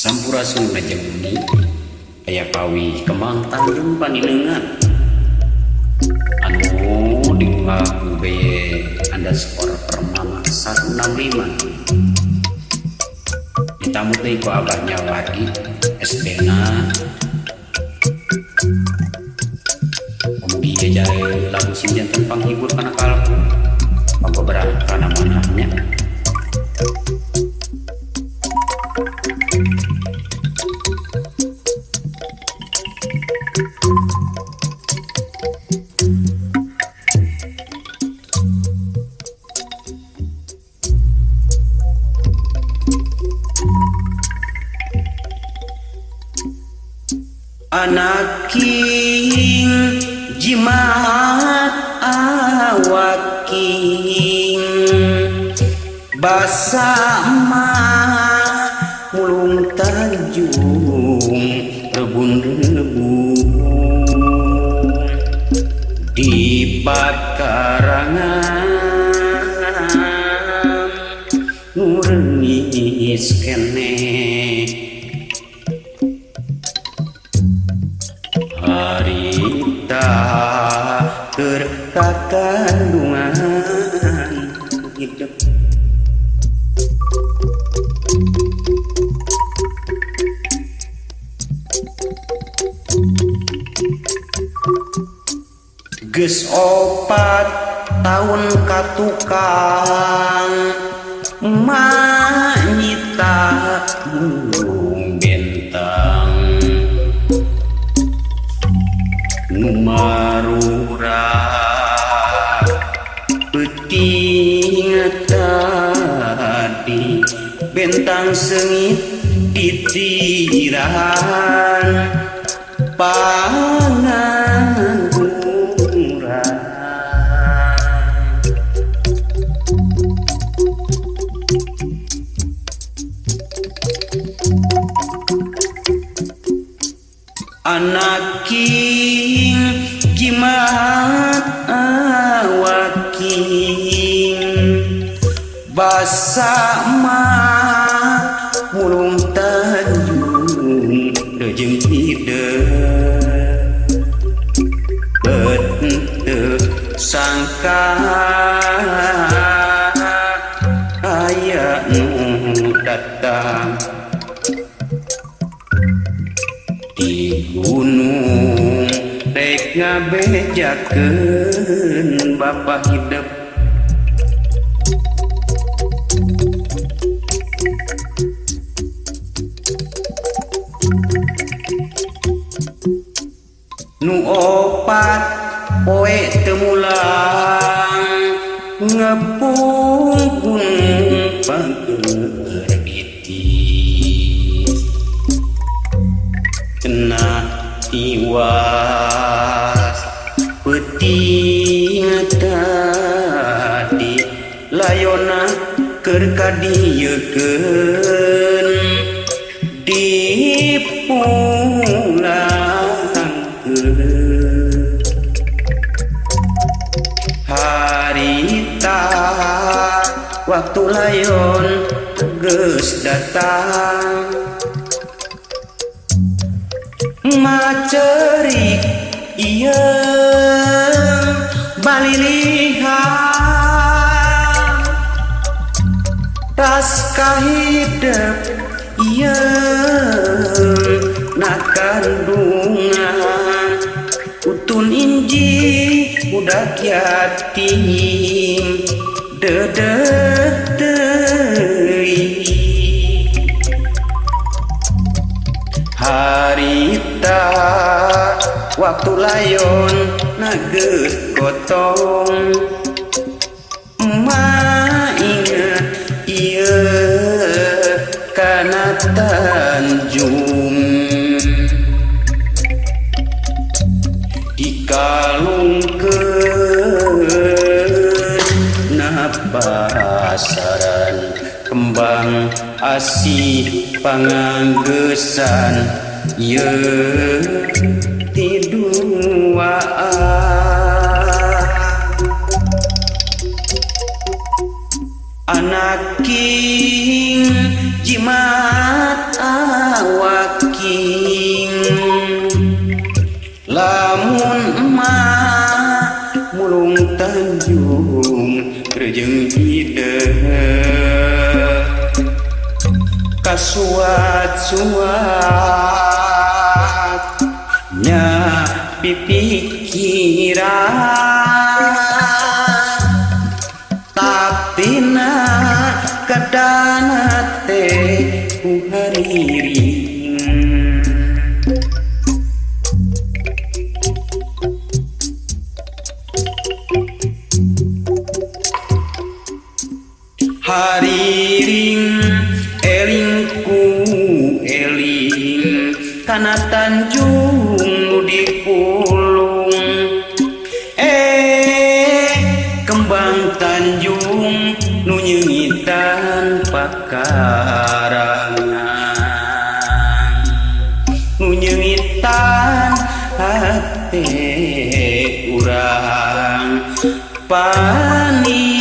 Sampurasun Rajamuni aya kawi kemang tanjung paninengan anu dingaku beye underscore permama 165 ditamu teh ku abahnya lagi SB-na kemudian jajai lagu sinjantan panghibur kana kalku panggoberang kana manahnya anak king jimat awak king basa mah mulung tanjung rebun-rebun di pakarangan nurnis kene harita terkakandungan hidup geus 4 tahun katukang manyita burung bentang numarura peting tadi bentang sengit ditiran pangan kurang anak king jimat awak king basa mah mulung tanjung dejeng hideung teu sangka aya nu datang di gunung rek ngabejakeun bapa hidup nu 4 poe teu mulang ngepungkun pangeur gitis kena tiwas peting tadi layona keur kadiekeun dipulangkeun harita waktu layon geus datang macerik ieu balilihan tas kahidep ieu na kandungan utun inji budak yatim dedeh deui harita waktu layon nageus gotong emak inget ieu kana tanjung dikalungkeun na pasaran kembang asih panganggesan ye ti duaan anak king jimat jeung hideung kasuat-suat nya pipikiran tapi na kadana teh ku hariring hariring elingku eling kana Tanjung nu dipulung kembang Tanjung nu nyeungitan pakarangan nu nyeungitan hate urang pani